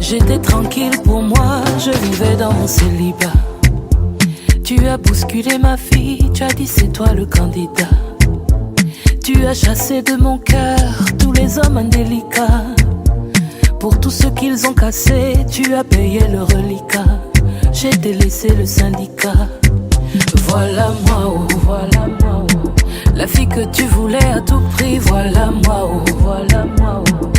J'étais tranquille pour moi, je vivais dans mon célibat. Tu as bousculé ma fille, tu as dit c'est toi le candidat. Tu as chassé de mon cœur tous les hommes indélicats. Pour tout ce qu'ils ont cassé, tu as payé le reliquat. J'ai délaissé le syndicat. Voilà moi, oh, voilà moi, oh. La fille que tu voulais à tout prix, voilà moi, oh, voilà moi, oh.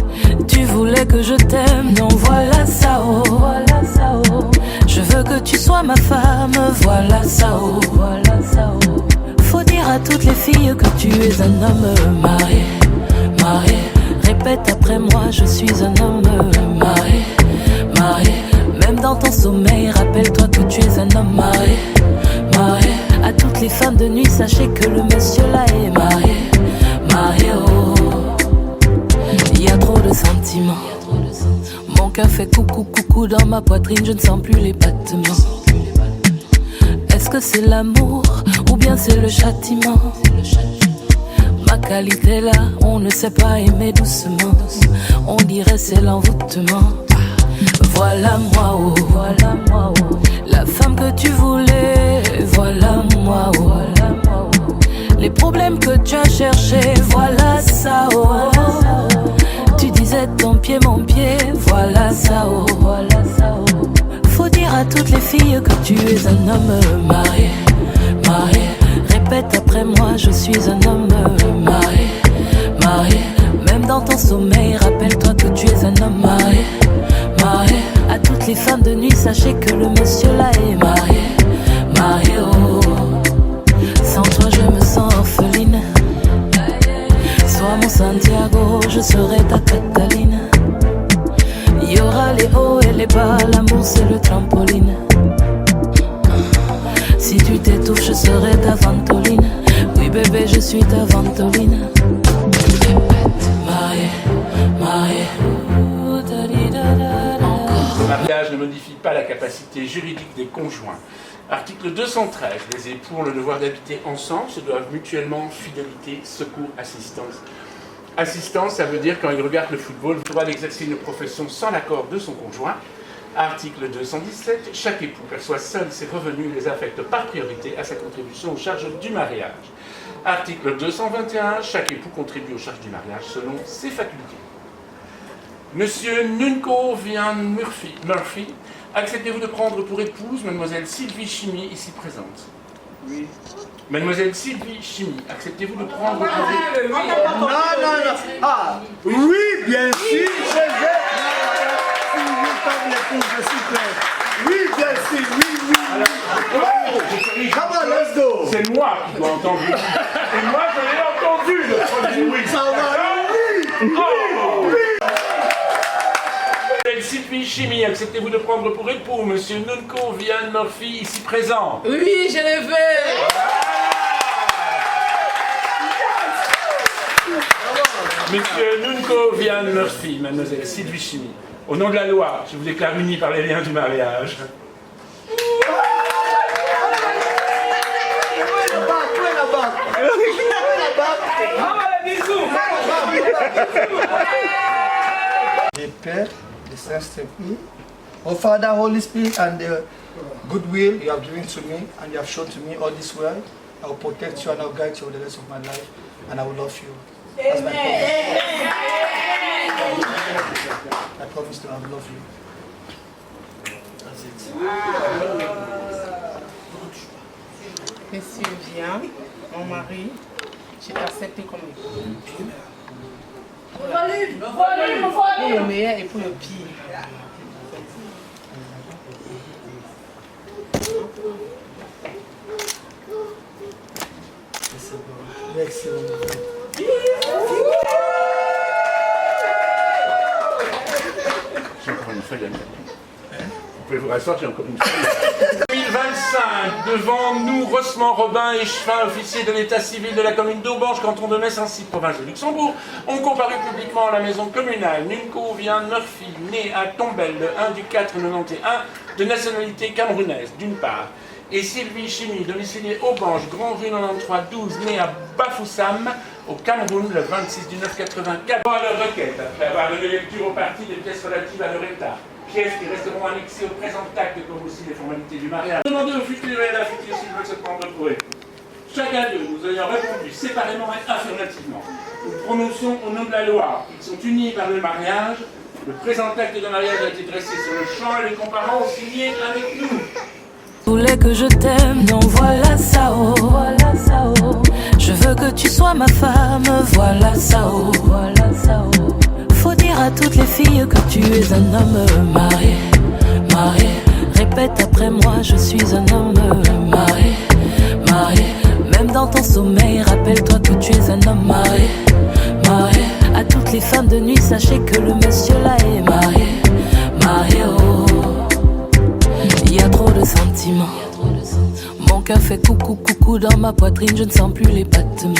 Tu voulais que je t'aime, non, voilà ça, oh, voilà ça, oh. Je veux que tu sois ma femme, voilà ça, oh, voilà ça, oh. Faut dire à toutes les filles que tu es un homme marié, marié. Répète après moi, je suis un homme marié, marié. Même dans ton sommeil, rappelle-toi que tu es un homme marié, marié. À toutes les femmes de nuit, sachez que le monsieur là est marié, marié, oh. Il y a trop de sentiments. Mon cœur fait coucou, coucou dans ma poitrine, je ne sens plus les battements. Est-ce que c'est l'amour ou bien c'est le châtiment? Ma qualité là, on ne sait pas aimer doucement. On dirait c'est l'envoûtement. Voilà moi, oh, voilà moi, oh. La femme que tu voulais, voilà moi, oh, voilà moi, oh. Les problèmes que tu as cherchés, voilà ça, oh. Tu disais ton pied, mon pied, voilà ça, oh, voilà ça, oh. Faut dire à toutes les filles que tu es un homme marié, marié. Répète après moi, je suis un homme marié, marié. Même dans ton sommeil, rappelle-toi que tu es un homme marié, marié. À toutes les femmes de nuit, sachez que le monsieur là est marié, marié, oh. Sans toi je me sens orpheline. Sois mon Santiago, je serai ta Cataline. Il y aura les hauts et les bas, l'amour c'est le trampoline. Si tu t'étouffes, je serai ta ventoline. Oui bébé, je suis ta ventoline. Marié, marié. Le mariage ne modifie pas la capacité juridique des conjoints. Article 213. Les époux ont le devoir d'habiter ensemble, se doivent mutuellement fidélité, secours, assistance. Assistance, ça veut dire quand ils regardent le football, le droit d'exercer une profession sans l'accord de son conjoint. Article 217. Chaque époux perçoit seul ses revenus et les affecte par priorité à sa contribution aux charges du mariage. Article 221. Chaque époux contribue aux charges du mariage selon ses facultés. Monsieur Nunco Vian Murphy, acceptez-vous de prendre pour épouse mademoiselle Sylvie Chimie, ici présente? Oui. Mademoiselle Sylvie Chimie, acceptez-vous de prendre pour épouse? Non. Ah, oui, bien sûr, je vais. Comme l'épouse, je suis prêt. Oui, bien sûr, oui. Come on, let's go. C'est moi qui dois entendre. Et moi, je l'ai entendu, le premier oui. Ça va, oui. Sylvie Chimie, acceptez-vous de prendre pour époux monsieur Nunco Vian Murphy, ici présent? Oui, je le veux. Monsieur Nunco Vian Murphy, mademoiselle Sylvie Chimie, au nom de la loi, je vous déclare unis par les liens du mariage. The Père, the Saint-Esprit, oh Father, Holy Spirit, and the goodwill you have given to me and you have shown to me all this world, I will protect you and I will guide you for the rest of my life, and I will love you. That's my promise. I promise to have love you. That's it. Monsieur Vian, mon mari, j'ai accepté comme époux. Pour le meilleur et pour le pire. Merci. J'ai encore une feuille à mettre. Vous pouvez vous rasseoir, j'ai encore une feuille. 2025, devant nous, Rossement Robin et Chevin, officiers de l'état civil de la commune d'Aubange, canton de Metz-Ainsi, province de Luxembourg, ont comparu publiquement à la maison communale Nunco Vian Murphy, né à Tombelle le 1 du 4 91, de nationalité camerounaise, d'une part, et Sylvie Chimie, domiciliée Aubange, Grand Rue 93 12, née à Bafoussam, au Cameroun, le 26 du 9 84. Pour leur requête, après avoir donné lecture aux parties des pièces relatives à leur état, pièces qui resteront annexées au présent acte comme aussi les formalités du mariage. Demandez au futur et à la future s'ils veulent se prendre pour eux. Chacun d'eux nous ayant répondu séparément et affirmativement, nous prononçons au nom de la loi qu'ils sont unis par le mariage. Le présent acte de mariage a été dressé sur le champ et les comparants ont signé avec nous. Je voulais que je t'aime, non voilà ça oh, voilà ça oh. Je veux que tu sois ma femme, voilà ça oh, voilà ça oh. Faut dire à toutes les filles que tu es un homme marié, marié. Répète après moi, je suis un homme marié, marié. Même dans ton sommeil, rappelle-toi que tu es un homme marié, marié. À toutes les femmes de nuit, sachez que le monsieur là est marié, marié oh. Il y a trop de sentiments. Mon cœur fait coucou coucou dans ma poitrine, je ne sens plus les battements.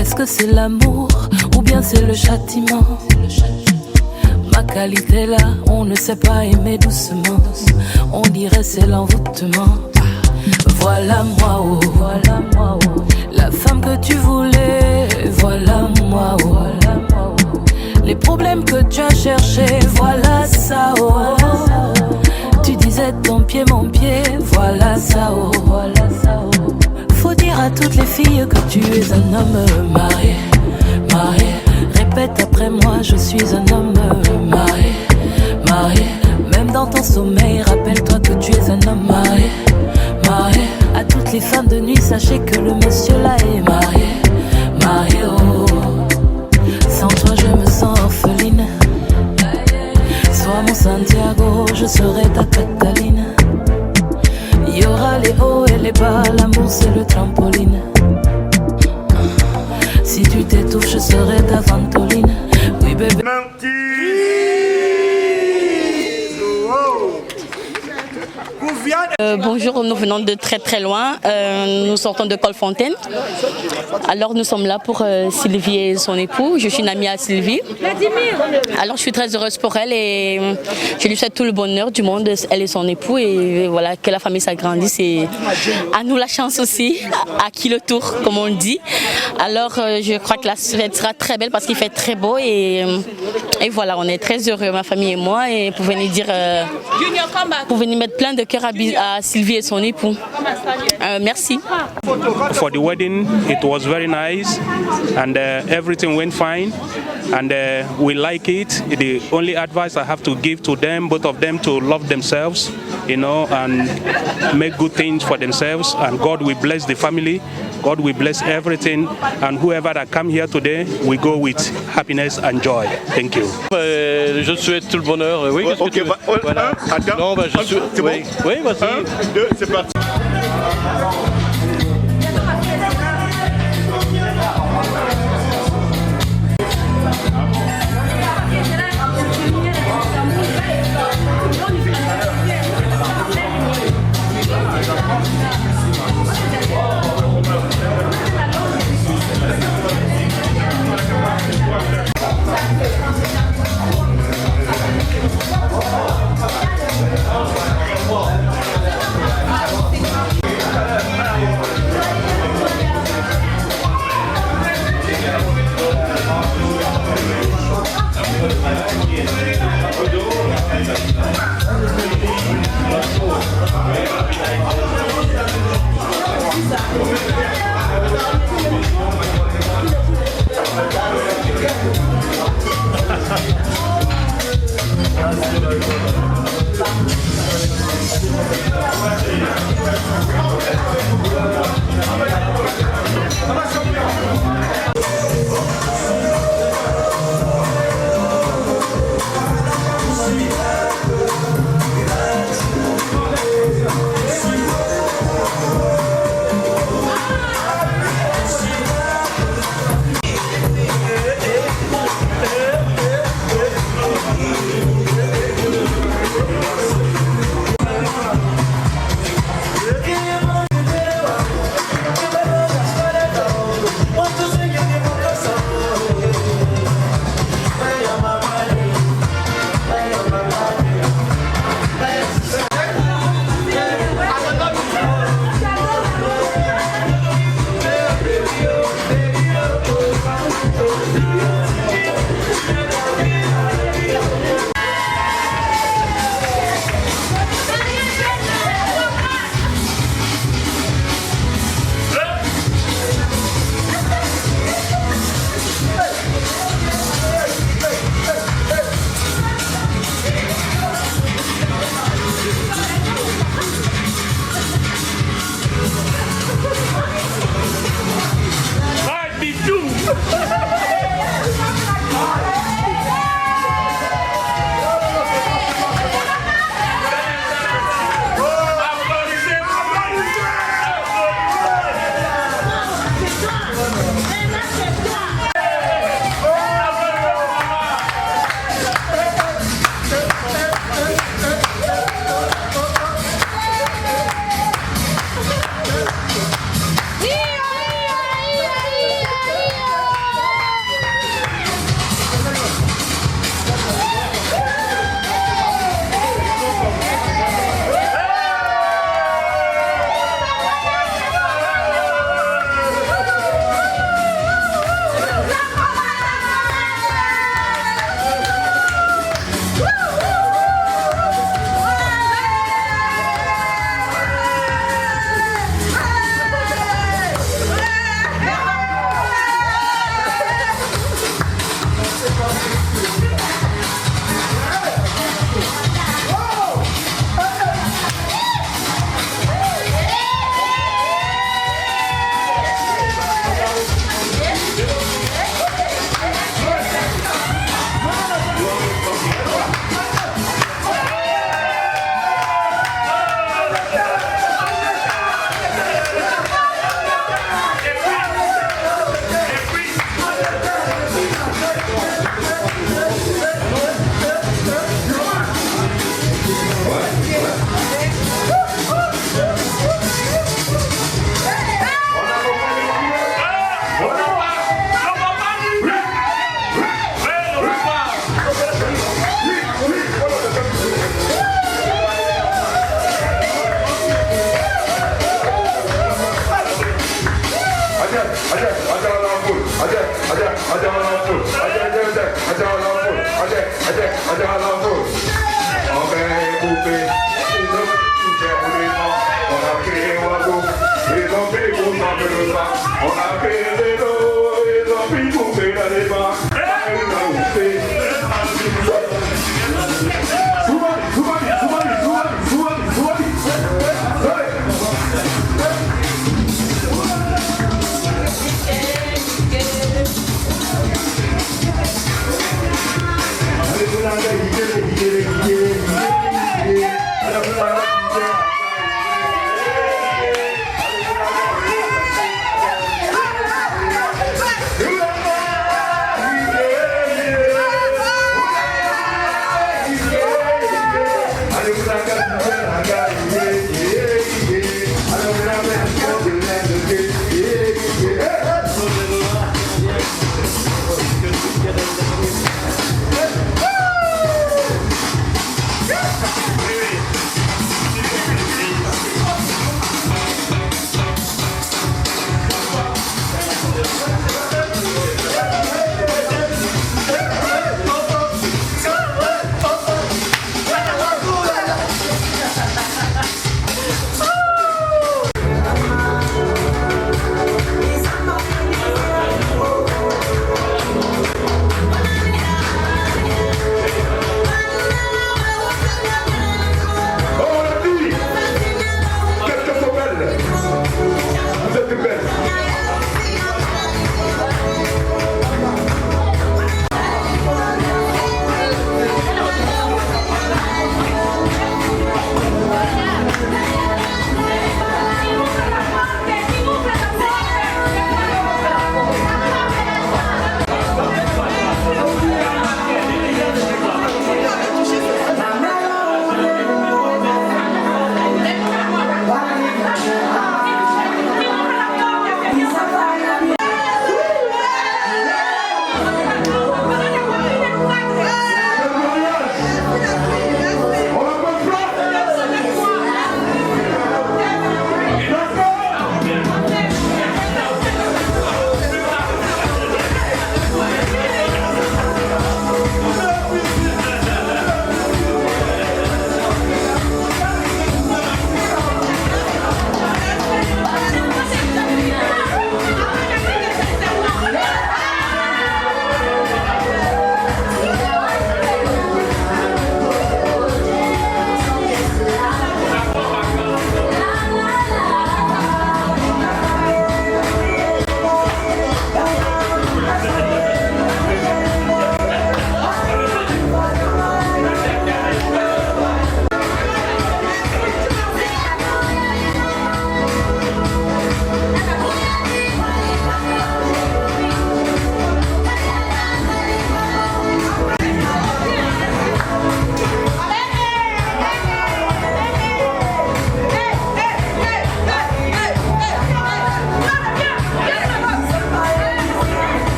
Est-ce que c'est l'amour ou bien c'est le châtiment? Ma qualité là, on ne sait pas aimer doucement. On dirait c'est l'envoûtement. Voilà moi oh, voilà moi oh. La femme que tu voulais, voilà moi oh, voilà moi oh. Les problèmes que tu as cherchés, voilà ça oh. Tu disais ton pied mon pied, voilà ça oh, voilà ça oh. Faut dire à toutes les filles que tu es un homme marié, marié. Répète après moi, je suis un homme marié, marié. Même dans ton sommeil, rappelle-toi que tu es un homme marié, marié. À toutes les femmes de nuit, sachez que le monsieur là est marié, marié oh. Sans toi je me sens orpheline. Sois mon Santiago, je serai ta Cataline. Il y aura les hauts et les bas, l'amour c'est le trampoline. Si tu t'étouffes, je serai ta ventoline. Oui bébé. Bonjour, nous venons de très très loin, nous sortons de Colfontaine. Alors nous sommes là pour Sylvie et son époux, je suis une amie à Sylvie. Alors je suis très heureuse pour elle et je lui souhaite tout le bonheur du monde, elle et son époux, et voilà, que la famille s'agrandisse et à nous la chance aussi, à qui le tour comme on dit. Alors je crois que la fête sera très belle parce qu'il fait très beau et voilà, on est très heureux, ma famille et moi, et pour venir dire, pour venir mettre plein de cœur à Sylvie et son époux. Merci. For the wedding, it was very nice and everything went fine and we like it. The only advice I have to give to them, both of them, to love themselves, you know, and make good things for themselves, and God will bless the family. God will bless everything, and whoever that come here today, we go with happiness and joy. Thank you. Je souhaite tout le bonheur. Oui, ok, voilà. Non, bah, je souhaite. C'est oui, bon. Oui, vas-y. 1, 2, c'est parti.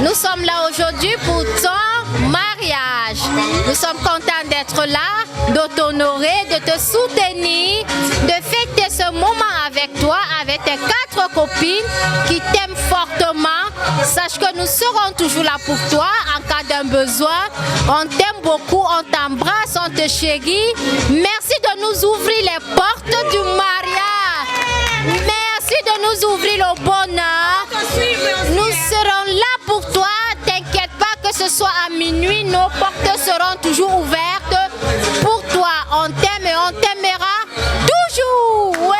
Nous sommes là aujourd'hui pour ton mariage. Nous sommes contents d'être là, de t'honorer, de te soutenir, de fêter ce moment avec toi, avec tes 4 copines qui t'aiment fortement. Sache que nous serons toujours là pour toi en cas d'un besoin. On t'aime beaucoup, on t'embrasse, on te chérit. Merci de nous ouvrir les portes du mariage. Merci de nous ouvrir le bonheur. Nous serons là pour toi. T'inquiète pas que ce soit à minuit, nos portes seront toujours ouvertes pour toi. On t'aime et on t'aimera toujours. Ouais.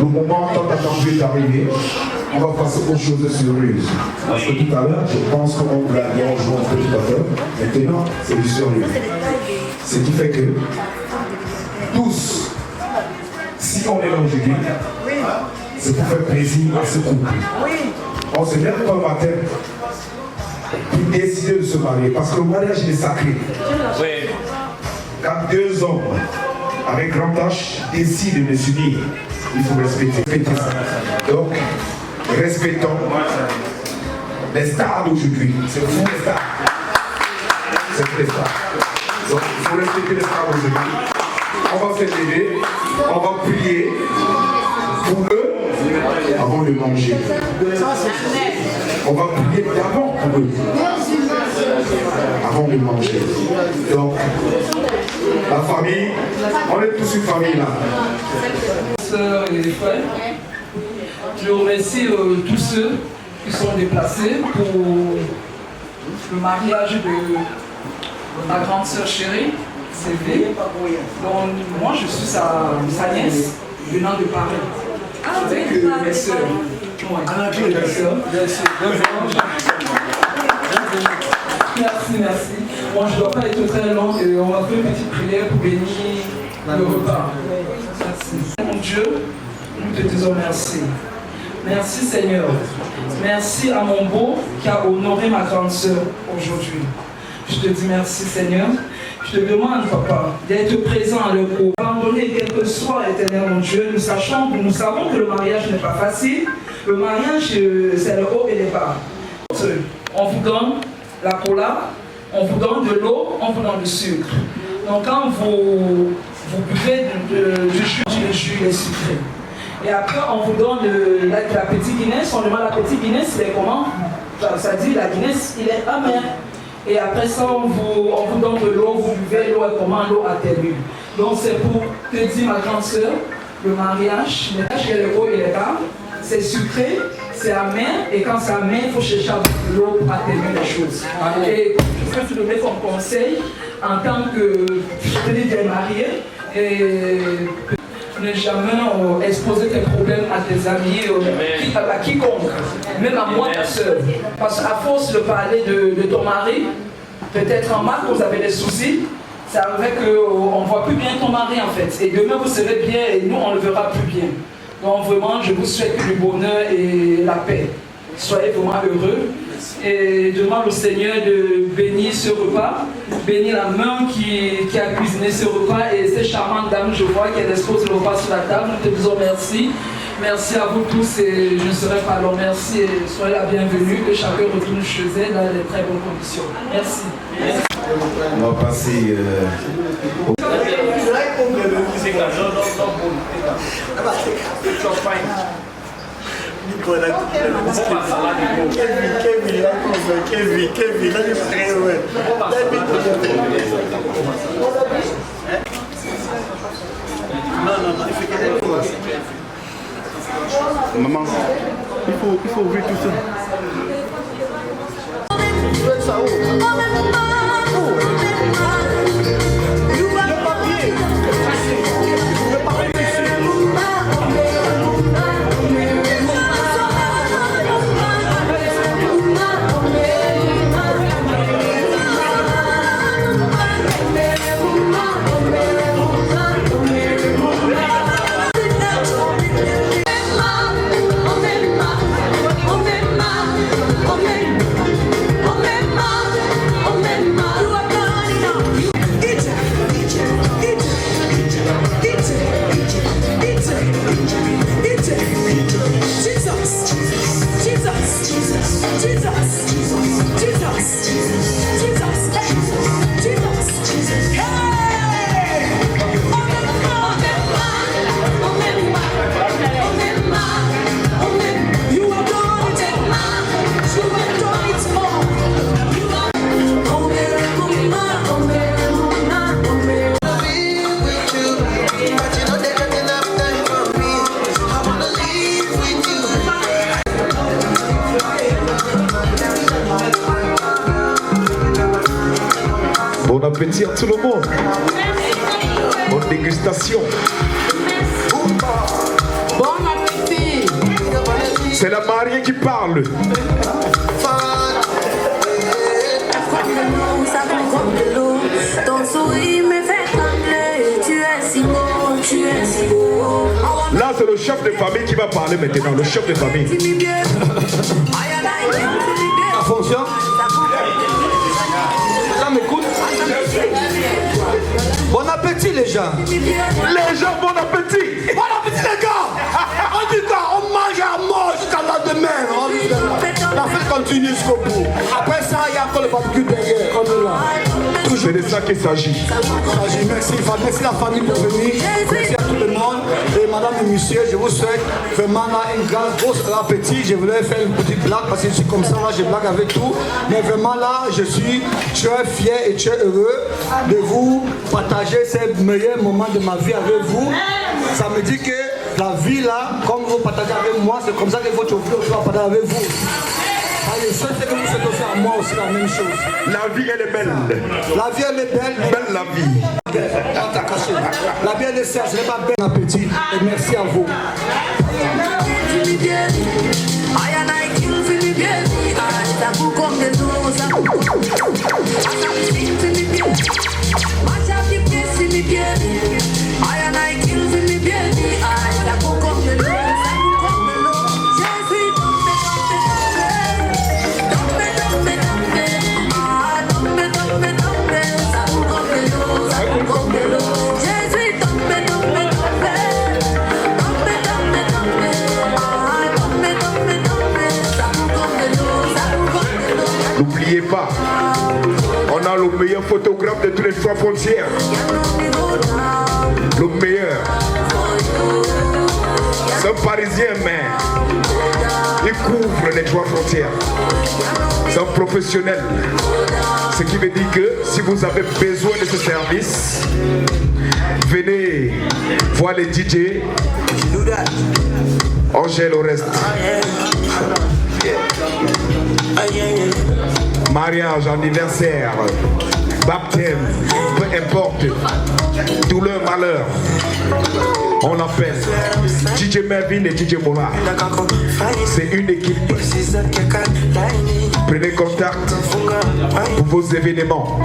Le moment tant attendu est arrivé. On va passer aux choses sérieuses. Parce que tout à l'heure, je pense qu'on vous l'a bien joué un peu tout à l'heure. Maintenant, c'est du sérieux. Ce qui fait que tous, si on est là aujourd'hui, c'est pour faire plaisir à ce couple. On se lève pas le matin pour décider de se marier. Parce que le mariage est sacré. Quand deux hommes avec grand H décident de s'unir, il faut respecter ça. Donc, respectons les stars d'aujourd'hui. C'est vous les stars. C'est les stars. Donc, il faut respecter les stars d'aujourd'hui. On va se lever, on va prier pour eux avant de manger. On va prier d'avant pour eux avant de manger. Donc, la famille, on est tous une famille là. Sœurs et frères, je remercie tous ceux qui sont déplacés pour le mariage de ma grande sœur chérie, Sylvie. Donc moi je suis sa nièce venant de Paris. Avec mes sœurs. Merci. Moi je ne dois pas être très long et on va faire une petite prière pour bénir le repas. Merci. Mon Dieu, nous te disons merci. Merci Seigneur. Merci à mon beau qui a honoré ma grande sœur aujourd'hui. Je te dis merci Seigneur. Je te demande, Papa, d'être présent à leur cours. Pardonnez quel que soit, éternel mon Dieu. Nous savons que le mariage n'est pas facile. Le mariage, c'est le haut et les bas. On vous donne la cola, on vous donne de l'eau, on vous donne du sucre. Donc quand vous buvez du jus, le jus est sucré. Et après, on vous donne la petite Guinness. On demande la petite Guinness, il est comment? Ça dit, la Guinness, il est amer. Et après ça, on vous donne de l'eau, vous buvez l'eau et comment l'eau atténue. Donc c'est pour te dire, ma grande sœur, le mariage, il y a le haut et le bas, c'est sucré, c'est amer, et quand c'est amer, il faut chercher l'eau pour atténuer les choses. Et je peux te donner comme conseil, en tant que marié, et ne jamais exposer tes problèmes à tes amis, à quiconque, même à moi, ta soeur. Parce qu'à force de parler de ton mari, peut-être en marque, vous avez des soucis, ça arriverait qu'on ne voit plus bien ton mari en fait. Et demain, vous serez bien et nous, on ne le verra plus bien. Donc vraiment, je vous souhaite du bonheur et la paix. Soyez vraiment heureux. Et demande au Seigneur de bénir ce repas, bénir la main qui a cuisiné ce repas et ces charmantes dames, je vois qu'elles exposent le repas sur la table. Nous te disons merci. Merci à vous tous et je ne serai pas long. Merci et soyez la bienvenue. Que chacun retourne chez elle dans de très bonnes conditions. Merci. On va passer Maman, il faut ouvrir tout ça. bon appétit à tout le monde. Bonne dégustation. Bon appétit. C'est la mariée qui parle. Ton sourire me fait trembler. Tu es si beau, tu es si beau. Là, c'est le chef de famille qui va parler maintenant. Le chef de famille. Ça fonctionne? Ça m'écoute? Bon appétit les gens. Les gens, bon appétit. Bon appétit les gars. On dit quoi? On mange à mort jusqu'à la demain. La fête continue jusqu'au bout. Après ça, il y a encore le barbecue derrière. On est là. C'est de ça qu'il s'agit. Merci la famille pour venir. Merci à tout le monde. Et madame et monsieur, je vous souhaite vraiment là un gros appétit. Je voulais faire une petite blague parce que je suis comme ça, là, je blague avec tout. Mais vraiment là, je suis très fier et très heureux de vous partager ces meilleurs moments de ma vie avec vous. Ça me dit que la vie là, comme vous partagez avec moi, c'est comme ça que votre vie aussi va partager avec vous. Allez, je souhaite que vous faites aussi à moi aussi la même chose. La vie, elle est belle. La vie, elle est belle. Belle la vie. La vie, elle est sèche, je n'ai pas bel appétit. Et merci à vous. N'oubliez pas, on a le meilleur photographe de toutes les trois frontières. Le meilleur. C'est un Parisien, mais il couvre les trois frontières. C'est un professionnel. Ce qui veut dire que si vous avez besoin de ce service, venez voir les DJ. On gère le reste. Mariage, anniversaire, baptême, peu importe, douleur, malheur, on appelle DJ Mervin et DJ Mola. C'est une équipe. Prenez contact pour vos événements.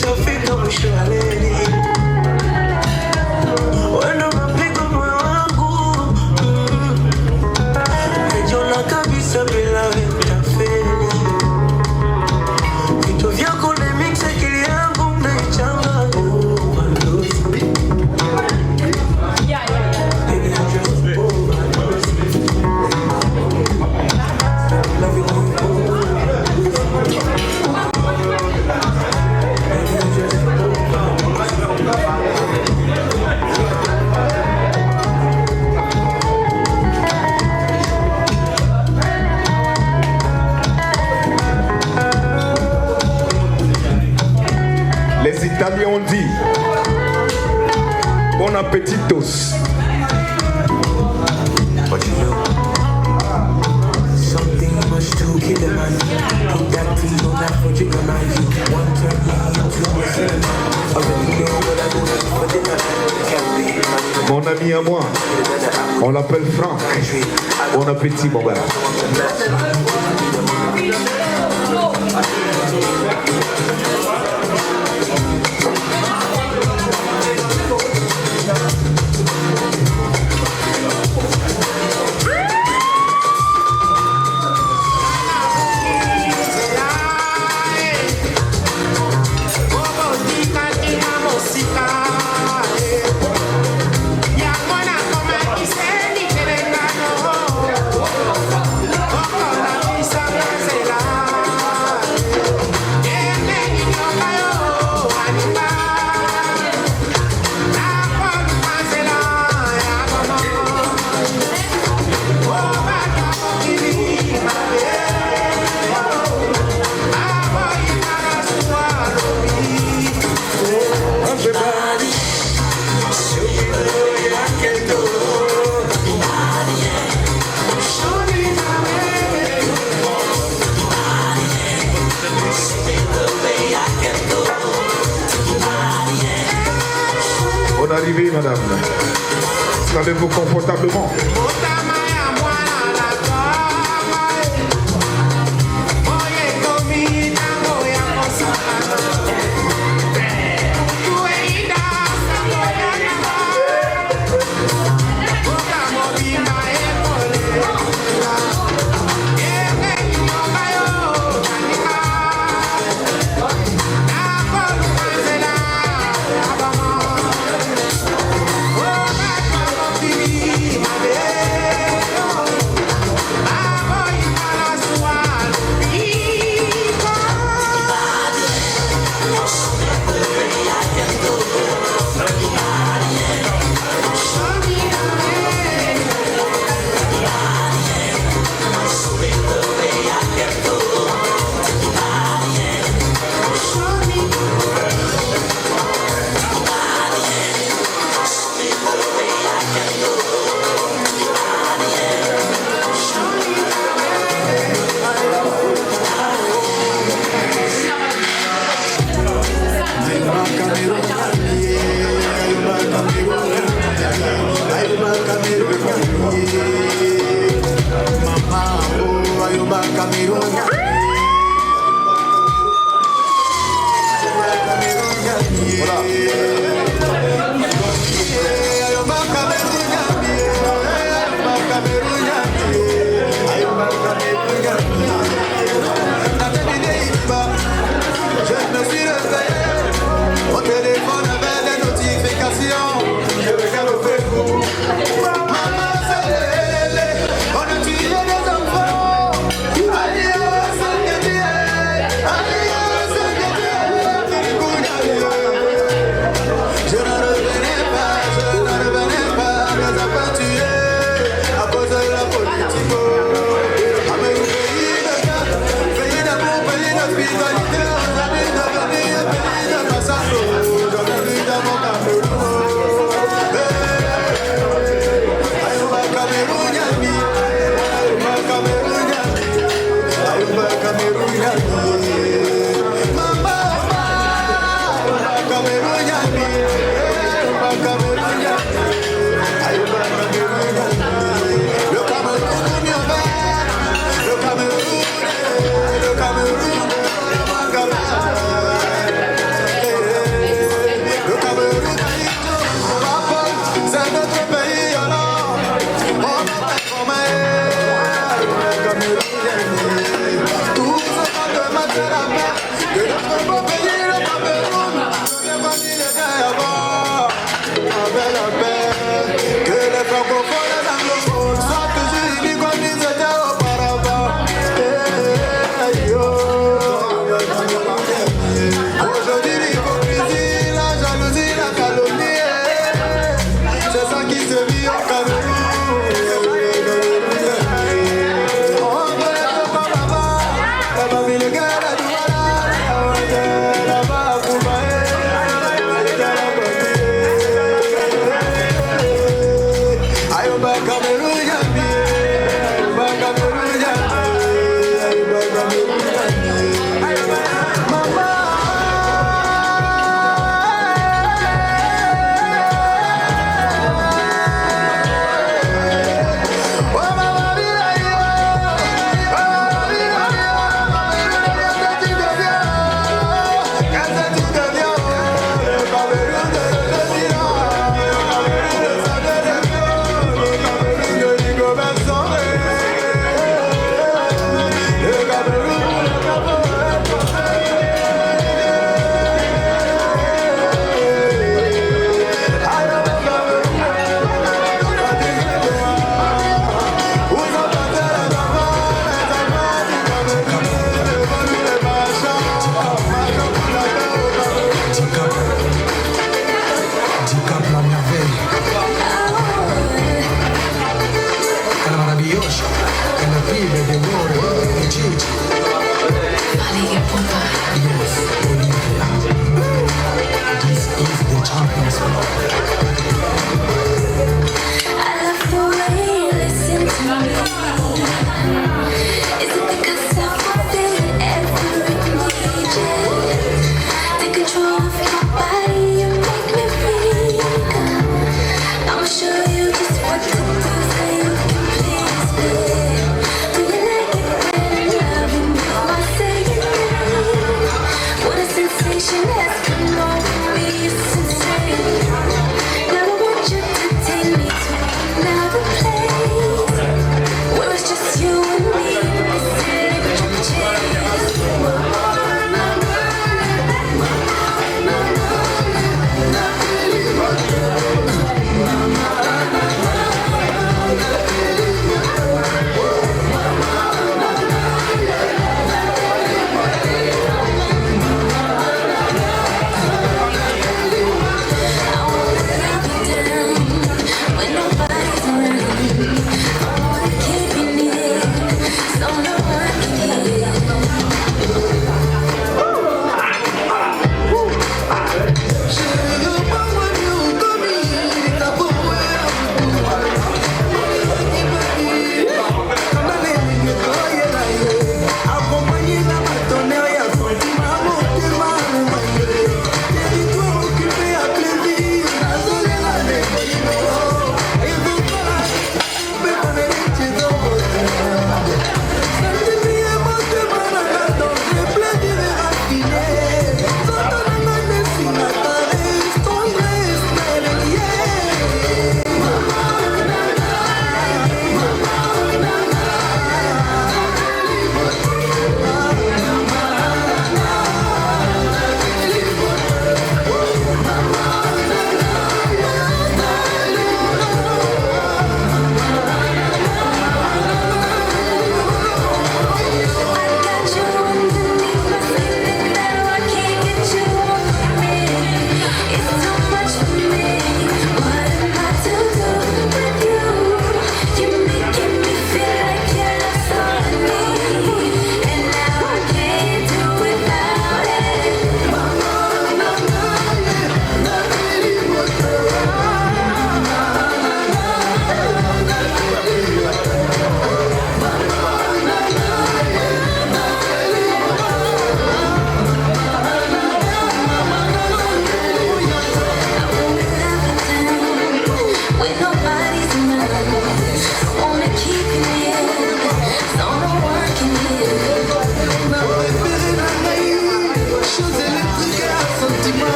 Shafika mwisho wa leli wendo mapigo moyo wangu najiona kabisa bila vitafeli vitu vyako na mix akili yangu naichanganya Les Italiens ont dit bon appétitos. Mon ami à moi, on l'appelle Franck. Bon appétit, mon gars. será. madame. Installez-vous confortablement.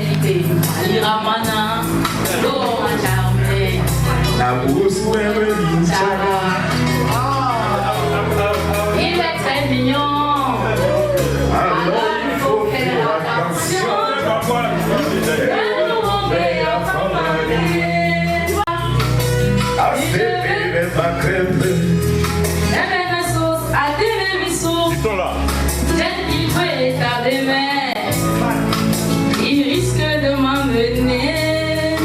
fidélité. Iramana, l'eau m'a charmé. La brousse ou Il est très mignon. Alors il faut faire attention. Il risque de m'emmener.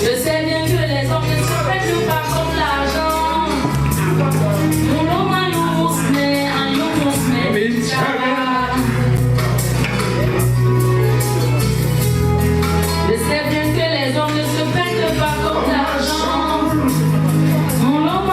Je sais bien que les hommes ne se prennent pas comme l'argent. Mon homme a je sais bien que les hommes ne se prennent pas comme l'argent. Mon homme a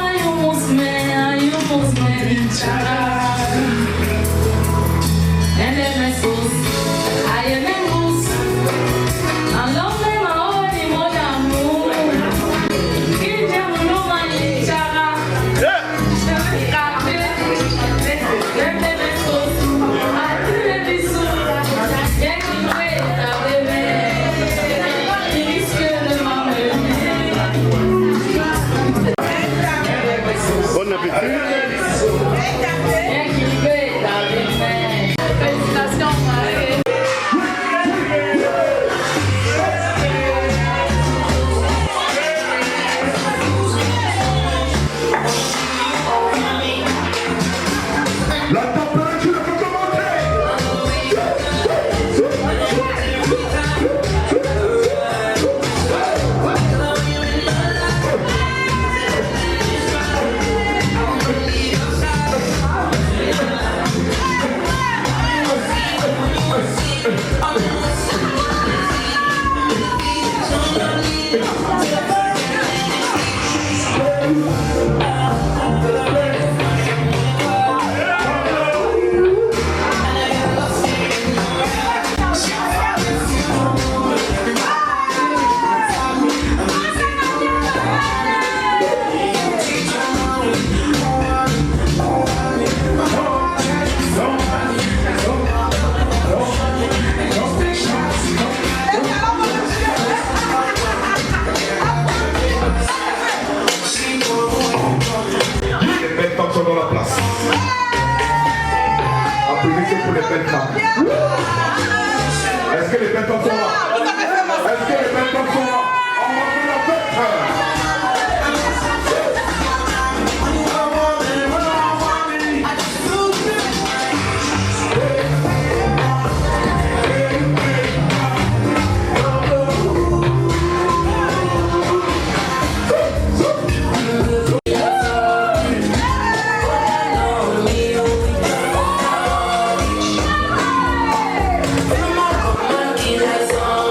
Bon appétit. Félicitations, Marie. La température peut monter. Dans la place. Applaudissez pour les belles femmes. Est-ce que les belles femmes sont là? Est-ce que les belles femmes sont là? On va faire la fête. That's all.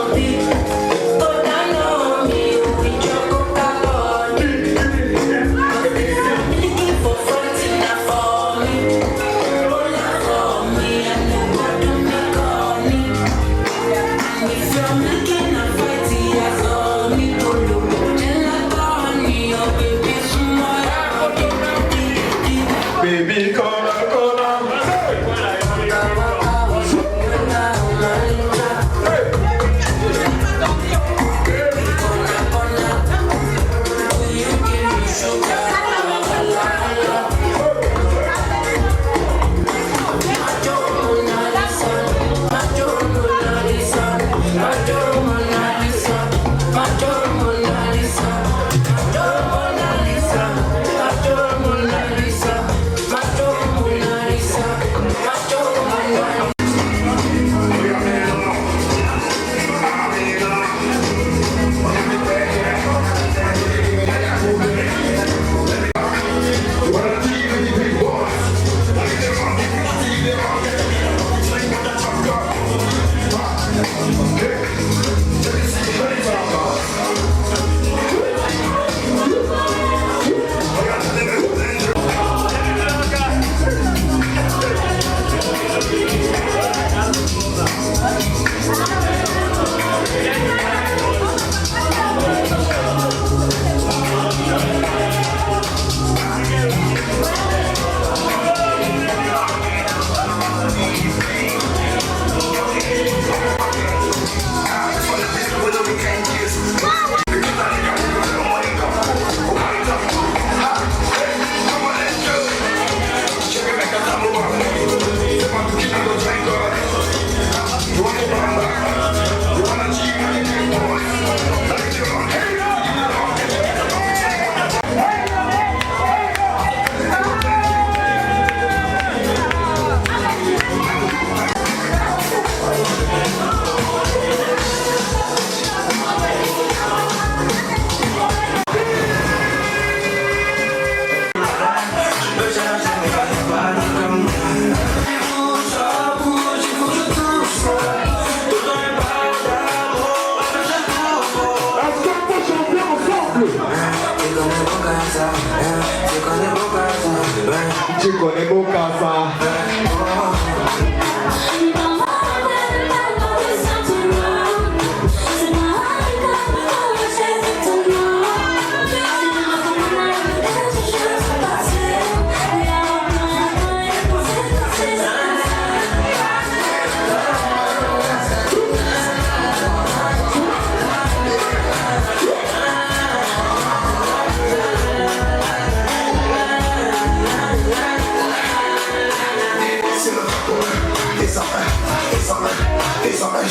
Tu connais mon casa.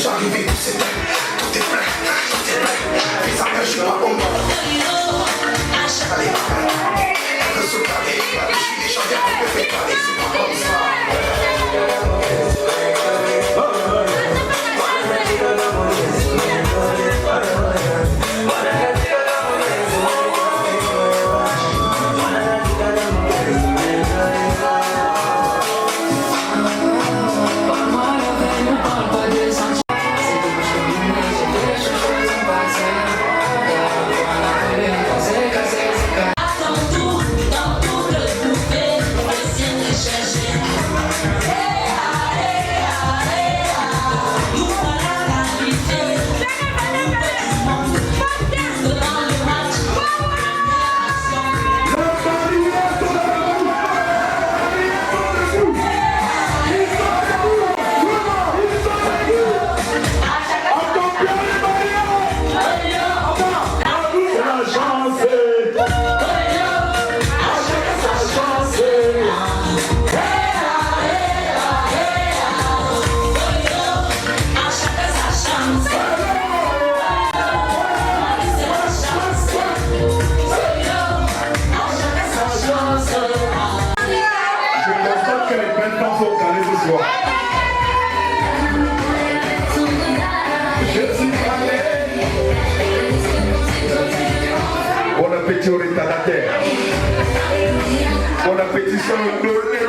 J'arrive, tout est plein, tout est plein, tout est plein. Les armes, je suis pas bon. Allez, le sauvegarder, je suis des gens bien qu'on peut faire parler, c'est pas comme ça. Bon appétit au retardataire. Bon appétit sur le lolé.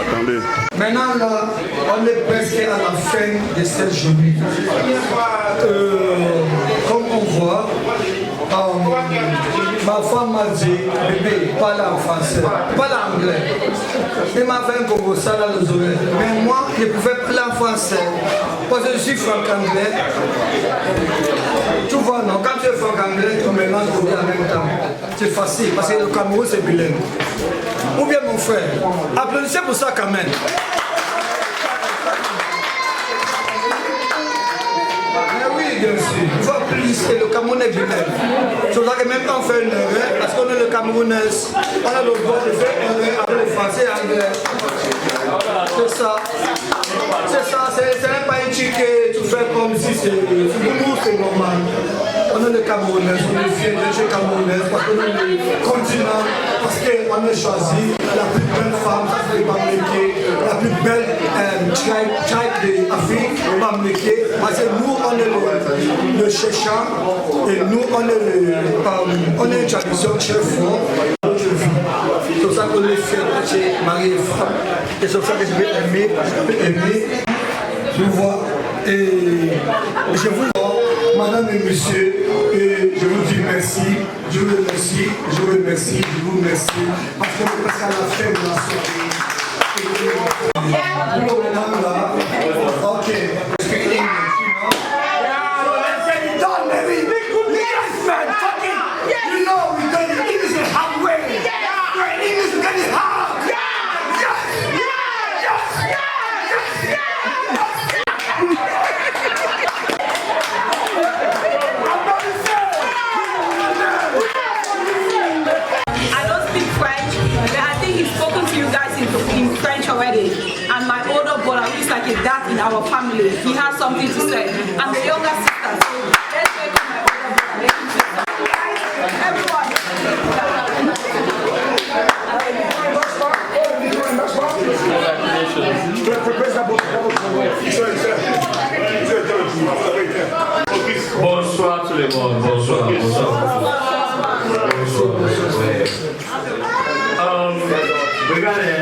Attendez. Maintenant, là, on est presque à la fin de cette journée. Comme on voit, ma femme m'a dit, bébé, parle en français, parle en anglais. Il m'a fait un congo ça dans les oreilles. Mais moi, je pouvais parler en français. Parce que je suis franc-anglais. Tu vois, non, quand tu es franc-anglais, tu mélanges tout en même temps. C'est facile, parce que le Cameroun, c'est bilingue. Ou bien mon frère, applaudissez pour ça quand même. Mais oui, bien sûr, il faut applaudir, le Cameroun est bilingue. C'est pour ça que même quand on fait une erreur, parce qu'on est le Camerounais, on a le droit de faire une erreur avec le français et l'anglais. C'est ça. C'est ça, c'est pas un truc que tu fais comme si c'est. Pour nous, c'est normal. On est les Camerounais, on est fiers d'être Camerounais, parce qu'on est le continent, parce qu'on a choisi la plus belle femme, ça c'est Bamléké, la plus belle tribe d'Afrique, Bamléké, parce que nous on est le Chéchan, et nous on est une tradition très forte. C'est pour ça qu'on est fiers d'être mari et femme, et c'est pour ça que je vais aimer, je vous vois, et je vous vois. Madame et monsieur, et je vous dis merci, je vous remercie, je vous remercie, je vous remercie, parce qu'on est presque à la fin de la soirée. Pour le moment là, ok, speak English, you know? So let's get it done, baby! Yes, man, fuck it! You know we done it, English the hard way! Great English, we got it hard! In French already, and my older brother, who is like a dad in our family, he has something to say. I'm the younger sister, so let's welcome my older brother. Everyone. Bonsoir tout le monde, bonsoir. Regardez,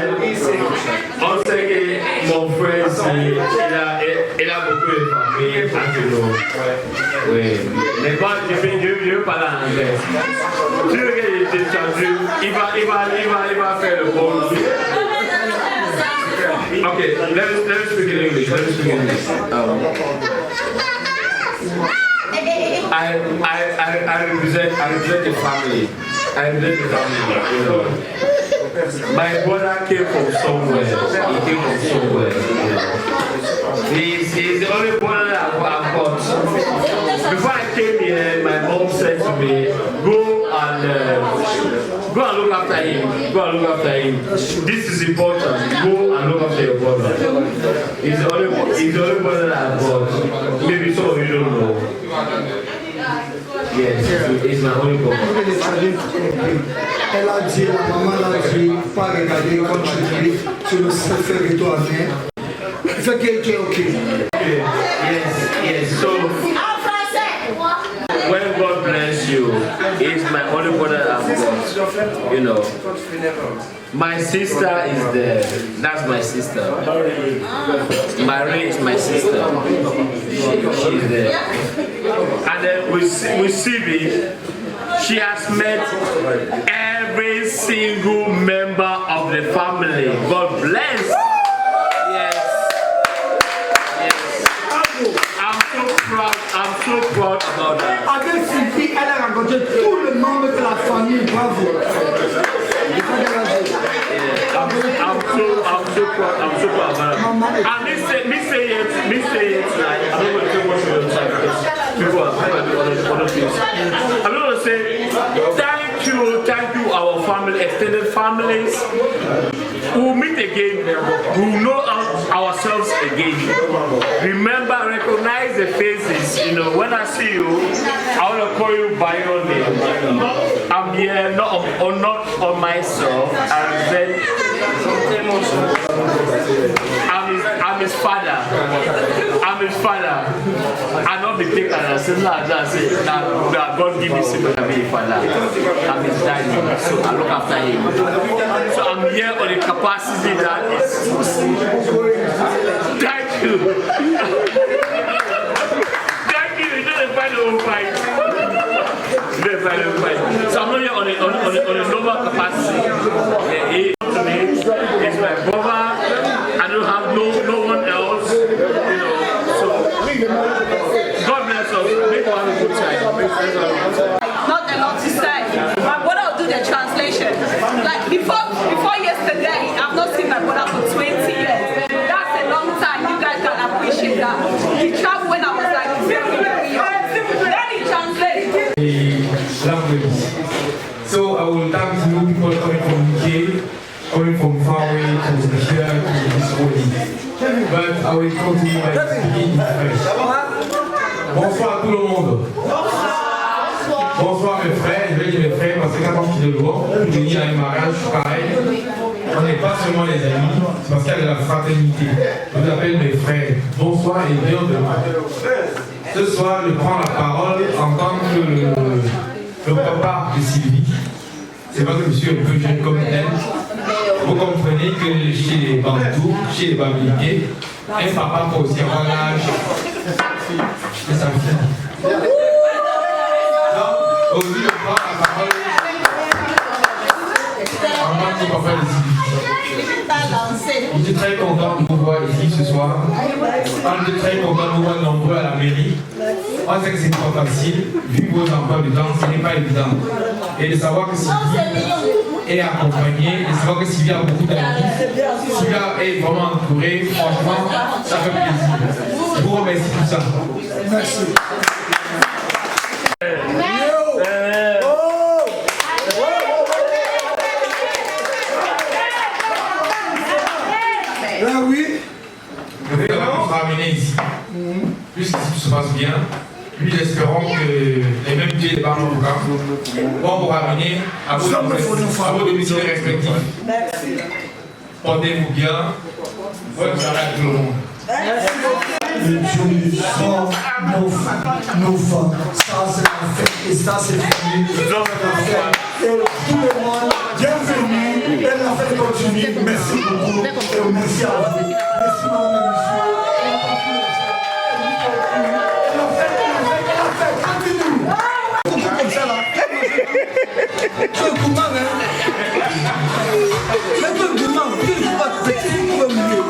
on sait que mon frère il a beaucoup de famille entre nous. Oui. Mais quand je veux parler en anglais, tu veux qu'il te traduise, il va faire le bon. Okay, let me speak in English. I represent the family. You know. My brother came from somewhere. He's the only brother that I've got. Before I came here, my mom said to me, go and look after him. This is important. Go and look after your brother. He's the only brother that I've got. Maybe some of you don't know. Yes, it's my only brother. Elle a dit, la maman l'a dit, pas regarder comme tu dis, sur le référendum. Fait qu'elle est ok. Yes. So when God bless you, it's my only brother I've got. You know, my sister is there. That's my sister. Marie is my sister. She's there. And then with Sibi, she has met every single member of the family. God bless. Yes. I'm so proud about that. Avec Sylvie, elle a rencontré tous les membres de la famille. Bravo. I'm so proud about that. And me say it like, I don't want to say what you're going to say because people are doing other things. I'm going to say thank you our family, extended families. We'll meet again, we'll know ourselves again. Remember, recognize the faces. You know, when I see you, I want to call you by your name. I'm here not on myself. I'm I'm his father. I'm his father. I'm not the king. I said, nah, God give me something to be a father. I'm his daddy, so I look after him. So I'm here on the capacity that is. Thank you. Thank you. You didn't find a fight. So I'm not here on a normal capacity. To me, it's my brother. I don't have no one else, you know. So God bless us. Make one have a good time. Not a lot to say. My brother will do the translation. Like before yesterday, I've not seen my brother for 20 years. That's a long time. You guys can appreciate that. He traveled when I was like very young. Then he translated. So I will thank you people coming from UK, coming from far away to here to this wedding. But I will continue by speaking in French. Bonsoir à tout le monde. Bonsoir mes frères, je vais dire mes frères parce que quand on est de loin, pour venir à un mariage pareil, on n'est pas seulement les amis, c'est parce qu'il y a de la fraternité. Je vous appelle mes frères. Bonsoir et bienvenue. Ce soir, je prends la parole en tant que le papa de Sylvie. C'est pas que je suis un peu jeune comme elle. Vous comprenez que chez les Bantous, chez les Bamilés, un papa peut aussi avoir l'âge de sa fille. Donc, aujourd'hui, je prends la parole en tant que papa de Sylvie. Je suis très content de vous voir ici ce soir. Je suis très content de vous voir nombreux à la mairie. On sait que c'est pas facile, vu vos emplois du temps, ce n'est pas évident. Et de savoir que Sylvie est accompagnée, et de savoir que Sylvie a beaucoup d'amis, Sylvie est vraiment entourée, franchement, ça fait plaisir. Je vous remercie pour ça. Merci. Je vais d'abord vous ramener ici, puisque si tout se passe bien, puis espérons que les mêmes pieds de Bamouka vont vous ramener à vos domiciles respectifs. Portez-vous bien, bonne soirée à tout le monde. Dieu sort nos femmes. Ça c'est la fête et ça c'est fini. Et tout le monde, bienvenue. Et la fête continue. Merci beaucoup. Et merci à vous. Merci madame et monsieur. La fête continue. Beaucoup comme ça là. Tu es gourmand hein. Mais tu es gourmand. Tu es pas petit. Tu es mieux.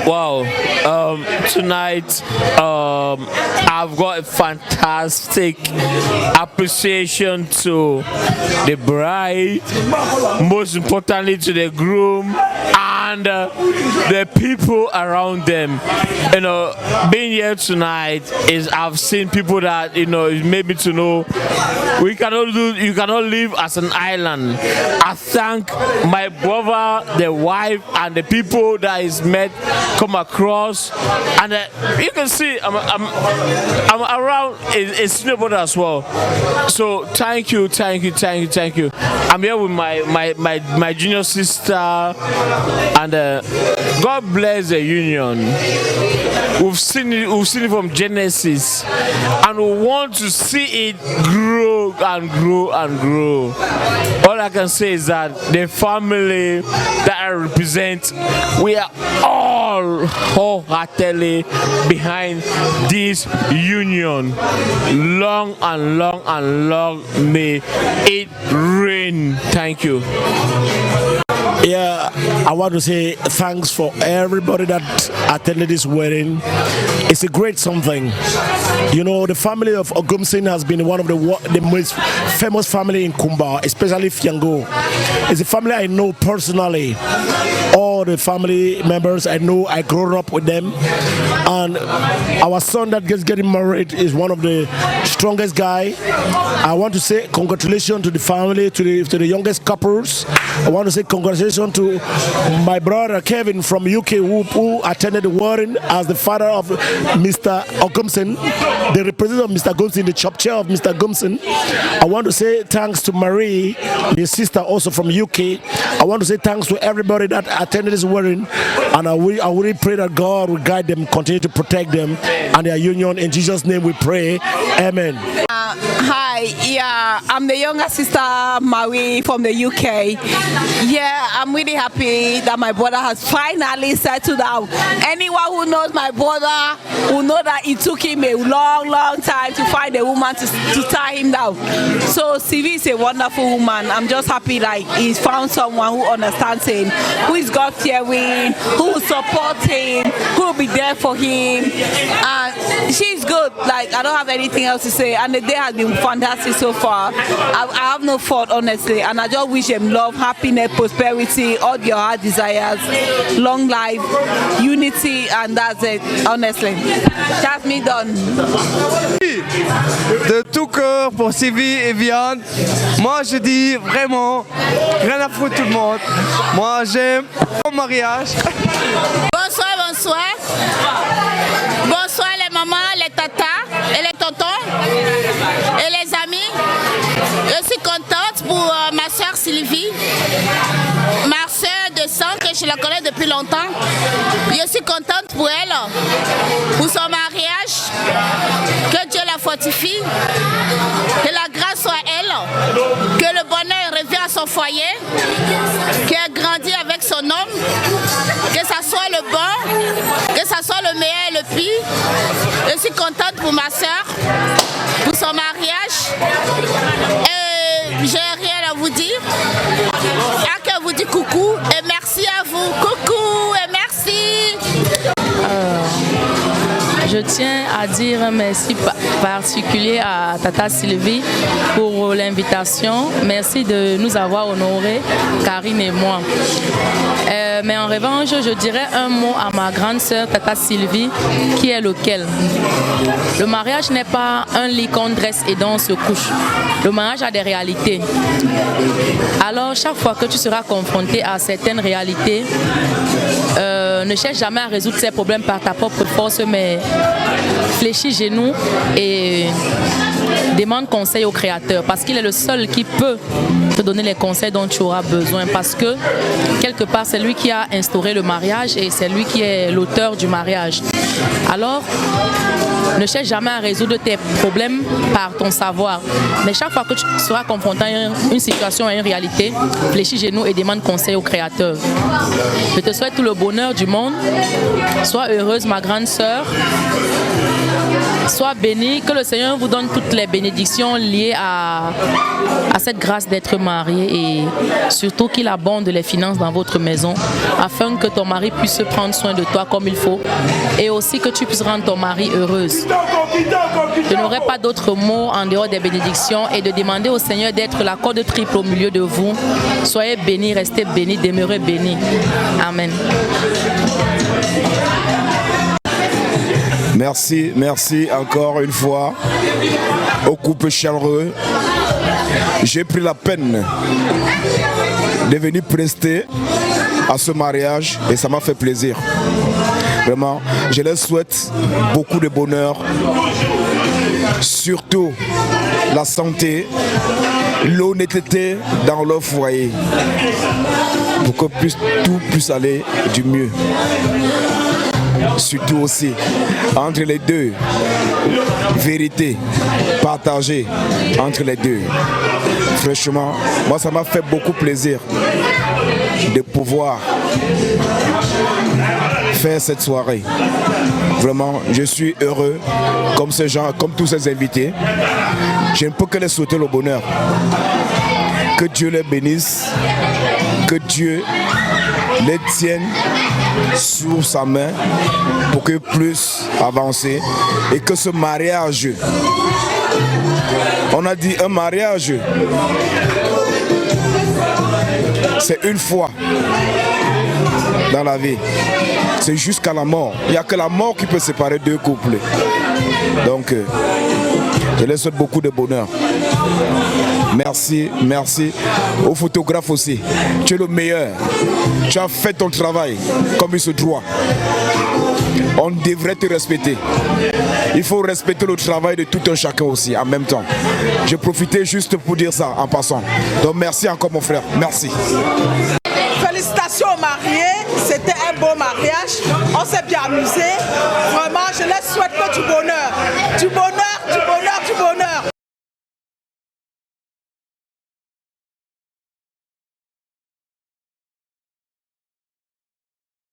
Wow, tonight I've got a fantastic appreciation to the bride, most importantly to the groom and the people around them. You know, being here tonight is I've seen people that, you know, it made me to know you cannot live as an island. I thank my brother, the wife, and the people that is met come across, and you can see I'm around a senior brother as well. So thank you. I'm here with my junior sister, and God bless the union. we've seen it from Genesis, and we want to see it grow and grow and grow. All I can say is that the family that I represent, we are all wholeheartedly behind this union. Long and long and long may it reign. Thank you. Yeah, I want to say thanks for everybody that attended this wedding. It's a great something. You know, the family of Ogumsin has been one of the most famous family in Kumba, especially Fiango. It's a family I know personally. All the family members I know, I grew up with them. And our son that is getting married is one of the strongest guy. I want to say congratulations to the family, to the youngest couples. I want to say congratulations to my brother Kevin from UK who attended the wedding as the father of Mr. Ogumsin, the representative of Mr. Gumsin, the chop chair of Mr. Gumsin. I want to say thanks to Marie, his sister also from UK. I want to say thanks to everybody that attended this wedding, and I really pray that God will guide them, continue to protect them and their union. In Jesus' name we pray. Amen. Hi, yeah, I'm the younger sister Marie from the UK. Yeah, I'm really happy that my brother has finally settled down. Anyone who knows my brother will know that it took him a long time to find a woman to tie him down. So Sylvie is a wonderful woman. I'm just happy that he's found someone who understands him, who is God-fearing, who will support him, who will be there for him. And she's good. Like, I don't have anything else to say. And the day has been fantastic so far. I have no fault, honestly. And I just wish them love, happiness, prosperity, all your heart desires, long life, unity, and that's it, honestly. That's me done. De tout cœur pour Sylvie et Vianne. Moi je dis vraiment, rien à foutre tout le monde. Moi j'aime mon mariage. Bonsoir, bonsoir. Bonsoir les mamans, les tatas et les tontons et les amis. Je suis contente pour ma soeur Sylvie, ma soeur de sang que je la connais depuis longtemps. Je suis contente pour elle, pour son mariage. Que Dieu la fortifie, que la grâce soit elle, que le bonheur revienne à son foyer, qu'elle grandisse avec son homme, que ça soit le bon, que ça soit le meilleur et le pire. Je suis contente pour ma soeur, pour son mariage. Et j'ai rien à vous dire, à que vous dire coucou et merci à vous. Coucou et merci. Je tiens à dire un merci particulier à Tata Sylvie pour l'invitation. Merci de nous avoir honorés, Karine et moi. Mais en revanche, je dirais un mot à ma grande sœur Tata Sylvie, qui est lequel. Le mariage n'est pas un lit qu'on dresse et dont on se couche. Le mariage a des réalités. Alors, chaque fois que tu seras confronté à certaines réalités, ne cherche jamais à résoudre ces problèmes par ta propre force, mais fléchis genoux et demande conseil au Créateur, parce qu'il est le seul qui peut te donner les conseils dont tu auras besoin, parce que quelque part c'est lui qui a instauré le mariage et c'est lui qui est l'auteur du mariage. Alors, ne cherche jamais à résoudre tes problèmes par ton savoir, mais chaque fois que tu seras confronté à une situation, à une réalité, fléchis genoux et demande conseil au Créateur. Je te souhaite tout le bonheur du monde. Sois heureuse, ma grande sœur. Sois bénie, que le Seigneur vous donne toutes les bénédictions liées à cette grâce d'être marié, et surtout qu'il abonde les finances dans votre maison afin que ton mari puisse prendre soin de toi comme il faut, et aussi que tu puisses rendre ton mari heureuse. Je n'aurai pas d'autres mots en dehors des bénédictions et de demander au Seigneur d'être la corde triple au milieu de vous. Soyez bénis, restez bénis, demeurez bénis. Amen. Merci, merci encore une fois au couple chaleureux. J'ai pris la peine de venir prester à ce mariage et ça m'a fait plaisir. Vraiment, je leur souhaite beaucoup de bonheur, surtout la santé, l'honnêteté dans leur foyer, pour que tout puisse aller du mieux. Surtout aussi entre les deux. Vérité partagée entre les deux. Franchement, moi ça m'a fait beaucoup plaisir de pouvoir faire cette soirée. Vraiment, je suis heureux comme ces gens, comme tous ces invités. Je ne peux que les souhaiter le bonheur. Que Dieu les bénisse, que Dieu les tienne sous sa main pour que puissent avancer et que ce mariage, on a dit un mariage, c'est une fois dans la vie, c'est jusqu'à la mort. Il n'y a que la mort qui peut séparer deux couples. Donc, je les souhaite beaucoup de bonheur. Merci, merci aux photographes aussi. Tu es le meilleur. Tu as fait ton travail comme il se doit. On devrait te respecter. Il faut respecter le travail de tout un chacun aussi en même temps. J'ai profité juste pour dire ça en passant. Donc merci encore mon frère. Merci. Félicitations aux mariés, c'était un beau mariage, on s'est bien amusé. Vraiment, je leur souhaite que du bonheur.